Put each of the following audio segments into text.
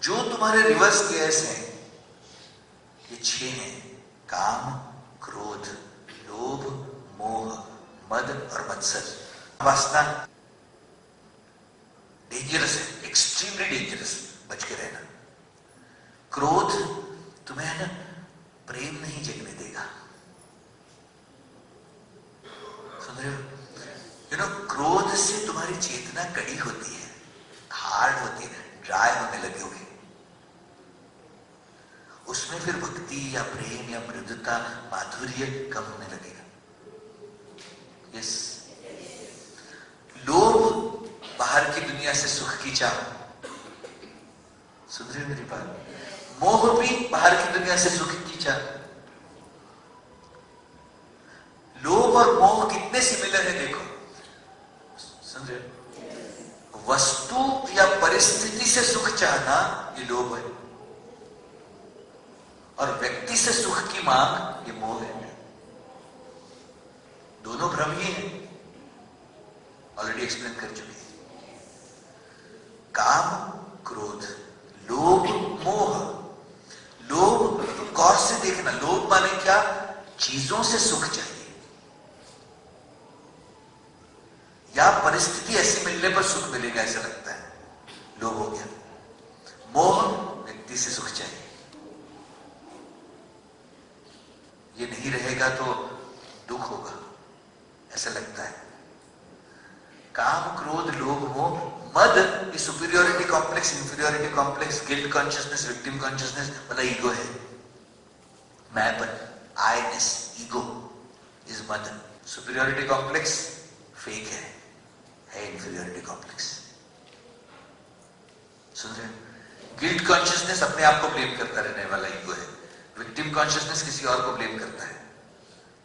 जो तुम्हारे reverse gears हैं ये 6 हैं, काम, क्रोध, लोभ, मोह, मद और मत्सर। वासना डेंजरस है, एक्सट्रीमली डेंजरस, बच के रहना। क्रोध तुम्हें है ना प्रेम नहीं जगने देगा, सुन रहे हो? क्रोध से तुम्हारी चेतना कड़ी होती है, हार्ड होती है, ड्राई होने लगोगे। उसमें फिर भक्ति या प्रेम या मृदुता, माधुर्य कम होने लगेगा। यस। लोभ बाहर की दुनिया से सुख की चाह, सुन रहे हो मेरी बात? मोह भी बाहर की दुनिया से सुख की चाह। लोभ और मोह कितने सिमिलर है देखो, सुन रहे हो? वस्तु या परिस्थिति से सुख चाहना ये लोभ है, और व्यक्ति से सुख की मांग ये मोह है। दोनों भ्रम ही है, ऑलरेडी एक्सप्लेन कर चुके हैं। काम, क्रोध, लोभ, मोह। लोभ तुम गौर से देखना, लोभ माने क्या? चीजों से सुख चाहिए या परिस्थिति ऐसी मिलने पर सुख मिलेगा ऐसा लगता है, लोभ हो गया। मोह व्यक्ति से सुख चाहिए, ये नहीं रहेगा तो दुख होगा ऐसा लगता है। काम, क्रोध, लोभ, मोह। मद ये superiority complex, inferiority complex, guilt consciousness, victim consciousness, मतलब ईगो है, मैंपन, आईनेस, ईगो इज मद। सुपीरियोरिटी कॉम्प्लेक्स फेक है इंफीरियोरिटी कॉम्प्लेक्स, सुन रहे हो? गिल्ट कॉन्शियसनेस अपने आप को ब्लेम करता रहने वाला ईगो है। विक्टिम कॉन्शियसनेस किसी और को ब्लेम करता है,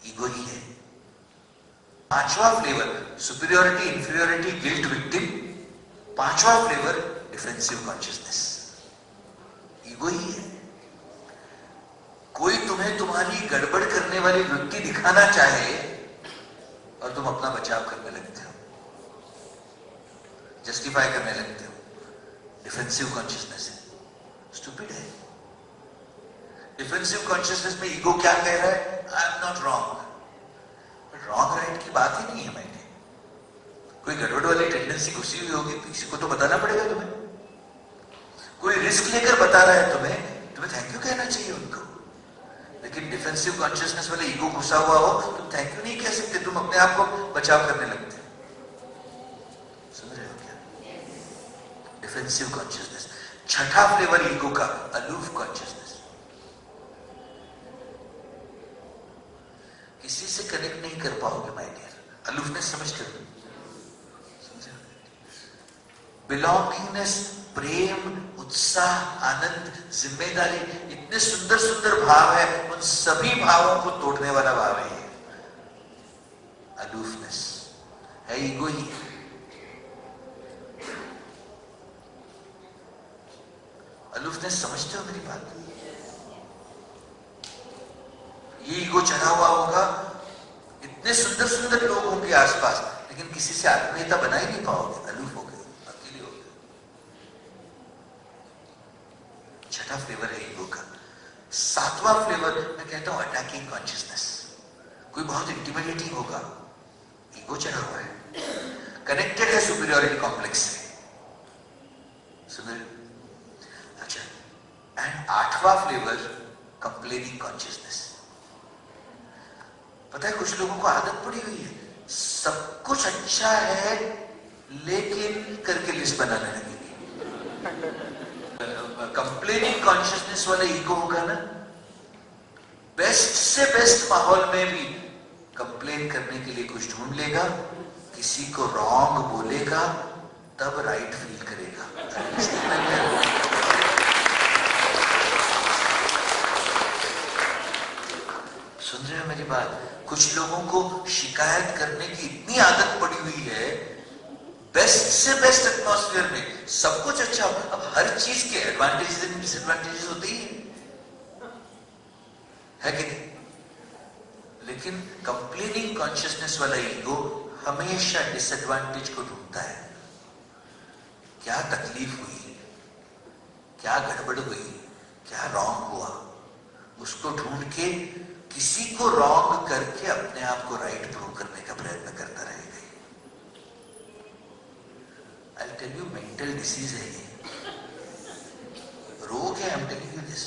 ईगो ही है। पांचवा flavour superiority, inferiority, guilt, victim. पांचवा फ्लेवर डिफेंसिव कॉन्शियसनेस, ईगो ही है। कोई तुम्हें तुम्हारी गड़बड़ करने वाली वृत्ति दिखाना चाहे और तुम अपना बचाव करने लगते हो, जस्टिफाई करने लगते हो, डिफेंसिव कॉन्शियसनेस है, स्टूपिड है। डिफेंसिव कॉन्शियसनेस में ईगो क्या कह रहा है? I am not wrong. Wrong right की बात ही नहीं है। मैंने कोई गड़बड़ वाली टेंडेंसी घुसी हुई होगी, किसी को तो बताना पड़ेगा तुम्हें। कोई रिस्क लेकर बता रहा है तुम्हें थैंक यू कहना चाहिए उनको। लेकिन डिफेंसिव कॉन्शियसनेस वाले ईगो घुसा हुआ हो, तुम थैंक यू नहीं कह सकते, तुम अपने आप को बचाव करने लगते हो। समझ रहे हो क्या? Defensive consciousness. छठा फ्लेवर ईगो का, अलूफ कॉन्शियसनेस। किसी से कनेक्ट नहीं कर पाओगे माय डियर, अलूफनेस समझते हो? बिलोंगिंगनेस, प्रेम, उत्साह, आनंद, जिम्मेदारी, इतने सुंदर सुंदर भाव है, उन सभी भावों को तोड़ने वाला भाव है अलूफनेस, है ईगो ही। अलूफनेस समझते हो मेरी बात? ये ईगो चढ़ा हुआ होगा, इतने सुंदर सुंदर लोग होंगे आसपास, लेकिन किसी से आत्मीयता बना ही नहीं पाओगे, अलूफ हो गए, अकेले हो गए। छठा फ्लेवर है ईगो का। सातवां फ्लेवर मैं कहता हूं अटैकिंग कॉन्शियसनेस। कोई बहुत इंटिमिडेटिंग होगा, ईगो चढ़ा हुआ है, कनेक्टेड है सुपीरियोरिटी कॉम्प्लेक्स से, सुन रहे? अच्छा, एंड आठवां फ्लेवर कंप्लेनिंग कॉन्शियसनेस। पता है कुछ लोगों को आदत पड़ी हुई है, सब कुछ अच्छा है लेकिन करके लिस्ट बनाने लगेगी। कंप्लेनिंग कॉन्शियसनेस वाला ईगो होगा ना, बेस्ट से बेस्ट माहौल में भी कंप्लेन करने के लिए कुछ ढूंढ लेगा, किसी को रॉन्ग बोलेगा तब राइट फील करेगा। सुन रहे हो मेरी बात? कुछ लोगों को शिकायत करने की इतनी आदत पड़ी हुई है, बेस्ट से बेस्ट एटमॉस्फेयर में सब कुछ अच्छा। अब हर चीज के एडवांटेजेस एंड डिसएडवांटेजेस होते ही है कि नहीं? लेकिन कंप्लेनिंग कॉन्शियसनेस वाला ईगो हमेशा डिसएडवांटेज को ढूंढता है। क्या तकलीफ हुई, क्या गड़बड़ हुई, क्या रॉन्ग हुआ, उसको ढूंढ के किसी को रॉन्ग करके अपने आप को राइट प्रूव करने का प्रयत्न करता रहेगा। I'll tell you, mental disease है ये, रोग है। I'm telling you this।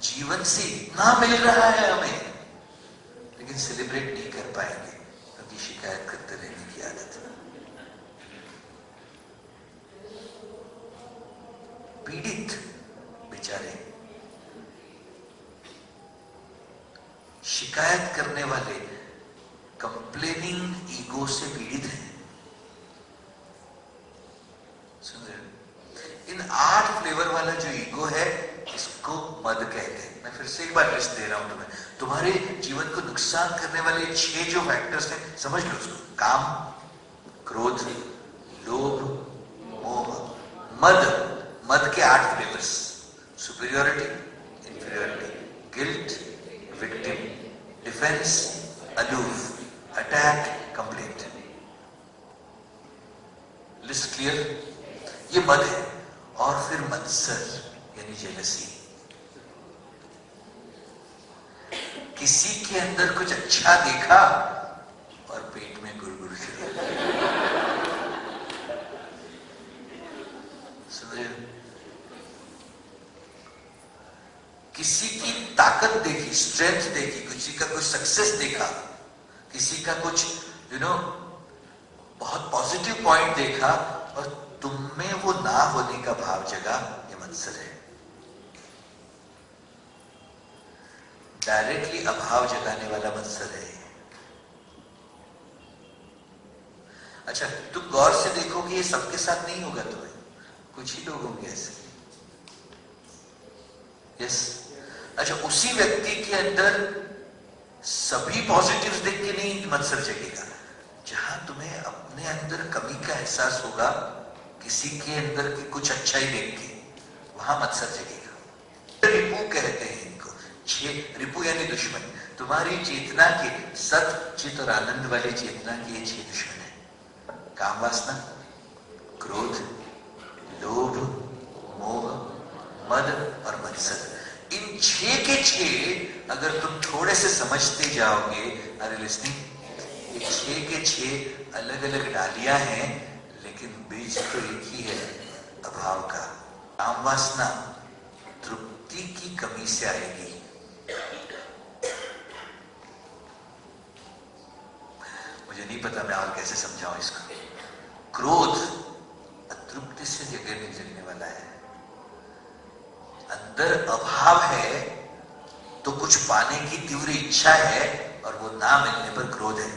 जीवन से इतना मिल रहा है हमें, लेकिन सेलिब्रेट नहीं कर पाएंगे क्योंकि शिकायत करते रहने की आदत है। पीड़ित बेचारे, शिकायत करने वाले कंप्लेनिंग ईगो से पीड़ित हैं। सुन रहे हो? इन 8 फ्लेवर वाला जो ईगो है, इसको मद कहते हैं। मैं फिर से एक बार लिस्ट दे रहा हूं तुम्हें। तुम्हारे जीवन को नुकसान करने वाले 6 जो फैक्टर्स हैं, समझ लो उसको। काम, क्रोध, लोभ, मोह, मद। मद के 8 flavours: superiority, inferiority, guilt, victim, defence, aloof, attack, complaint. List clear? ये मद है। और फिर मत्सर यानी जेलसी। किसी के अंदर कुछ अच्छा देखा और पेट में गुड़गुड़ शुरू। सुन रहे हो? किसी की ताकत देखी, स्ट्रेंथ देखी, किसी का कुछ सक्सेस देखा, किसी का कुछ बहुत पॉजिटिव पॉइंट देखा और तुम में वो ना होने का भाव जगा, ये मत्सर है। डायरेक्टली अभाव जगाने वाला मत्सर है। अच्छा, तुम गौर से देखो कि ये सबके साथ नहीं होगा, तुम्हें कुछ ही लोग होंगे ऐसे। यस। अच्छा, उसी व्यक्ति के अंदर सभी पॉजिटिव्स देख के नहीं मत्सर जगेगा। जहां तुम्हें अपने अंदर कमी का एहसास होगा, किसी के अंदर की कुछ अच्छा ही देख के, वहां मत्सर जगेगा। रिपु कहते हैं इनको। 6 रिपु यानी दुश्मन। तुम्हारी चेतना के, सत, चित और आनंद वाली चेतना के ये 6 दुश्मन है: काम वासना, क्रोध, लोभ, मोह, मद और मत्सर। इन 6 के 6 अगर तुम थोड़े से समझते जाओगे, अरे लिसनिंग, ये 6 के 6 अलग अलग डालियां हैं, लेकिन बीज तो एक ही है, अभाव का। काम वासना तृप्ति की कमी से आएगी। मुझे नहीं पता मैं और कैसे समझाऊं इसको। क्रोध अतृप्ति से जगह नहीं जगने वाला है। अंदर अभाव है तो कुछ पाने की तीव्र इच्छा है, और वो ना मिलने पर क्रोध है।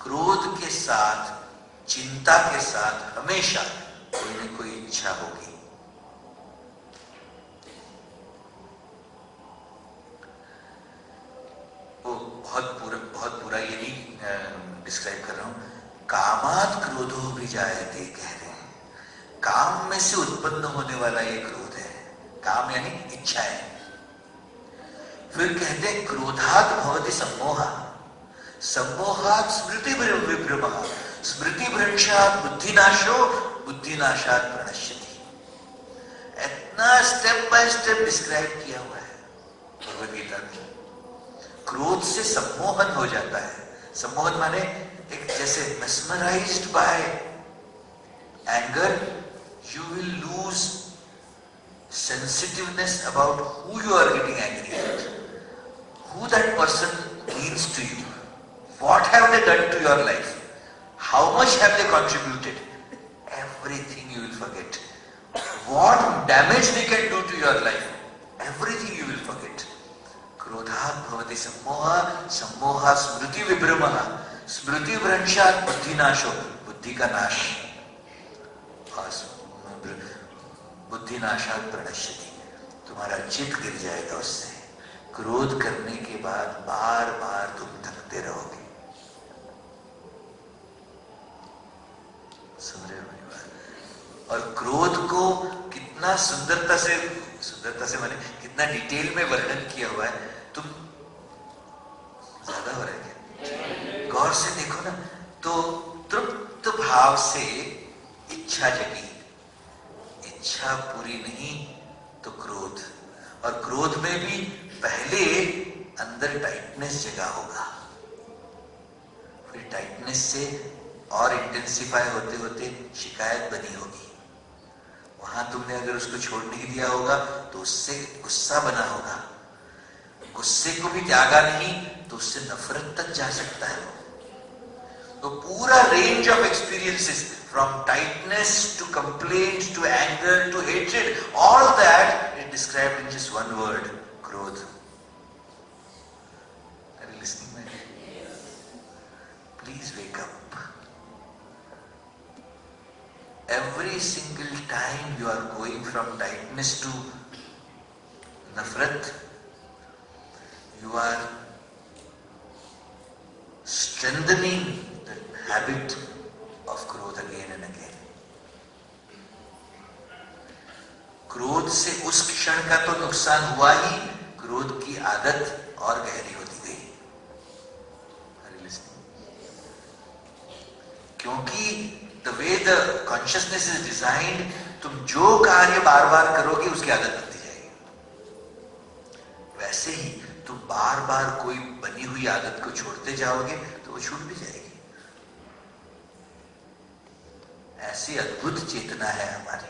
क्रोध के साथ, चिंता के साथ हमेशा कोई न कोई इच्छा होगी। वो बहुत बुरा ये नहीं डिस्क्राइब कर रहा हूं। कामात क्रोधो भी जायते कह रहे हैं। काम में से उत्पन्न होने वाला ये क्रोध है। काम यानी इच्छाएं। फिर कहते हैं क्रोधात भवति सम्मोहा, सम्मोहात स्मृति विभ्रमः, स्मृति भ्रंशात बुद्धिनाशो, बुद्धिनाशात प्रणश्यति। इतना स्टेप बाय स्टेप डिस्क्राइब किया हुआ है भगवद गीता में। क्रोध से सम्मोहन हो जाता है। सम्मोहन माने एक जैसे mesmerized by anger, you will lose sensitiveness about who you are getting angry at, who that person means to you, what have they done to your life, how much have they contributed, everything you will forget, what damage they can do to your life, everything you will forget. क्रोधात् भवति सम्मोहः, सम्मोहात् स्मृति विभ्रमः, स्मृति भ्रंशात् बुद्धिनाशो, बुद्धि का नाश, बुद्धिनाशात् प्रणश्यति, तुम्हारा चित्त गिर जाएगा उससे। क्रोध करने के बाद बार बार तुम थकते रहोगे। सुन रहे हो मेरी बात? और क्रोध को कितना सुंदरता से माने कितना डिटेल में वर्णन किया हुआ है। तुम ज्यादा हो रहे हैं, भाव से इच्छा जगी, इच्छा पूरी नहीं तो क्रोध, और क्रोध में भी पहले अंदर टाइटनेस जगा होगा, फिर टाइटनेस से और इंटेंसिफाई होते होते शिकायत बनी होगी। वहां तुमने अगर उसको छोड़ नहीं दिया होगा तो उससे गुस्सा बना होगा, गुस्से को भी त्यागा नहीं तो उससे नफरत तक जा सकता है। तो पूरा range of experiences from tightness to complaint to anger to hatred, all that is described in just one word, क्रोध। Are you listening my dear? Please wake up. Every single time you are going from tightness to nafrat, you are strengthening the habit of growth again and again. क्रोध से उस क्षण का तो नुकसान हुआ ही, क्रोध की आदत और गहरी होती गई। क्योंकि the way the consciousness is designed, तुम जो कार्य बार बार करोगे उसकी आदत बनती जाएगी। वैसे ही तुम बार बार कोई बनी हुई आदत को छोड़ते जाओगे तो वो छूट भी जाएगी। ऐसी अद्भुत चेतना है हमारी।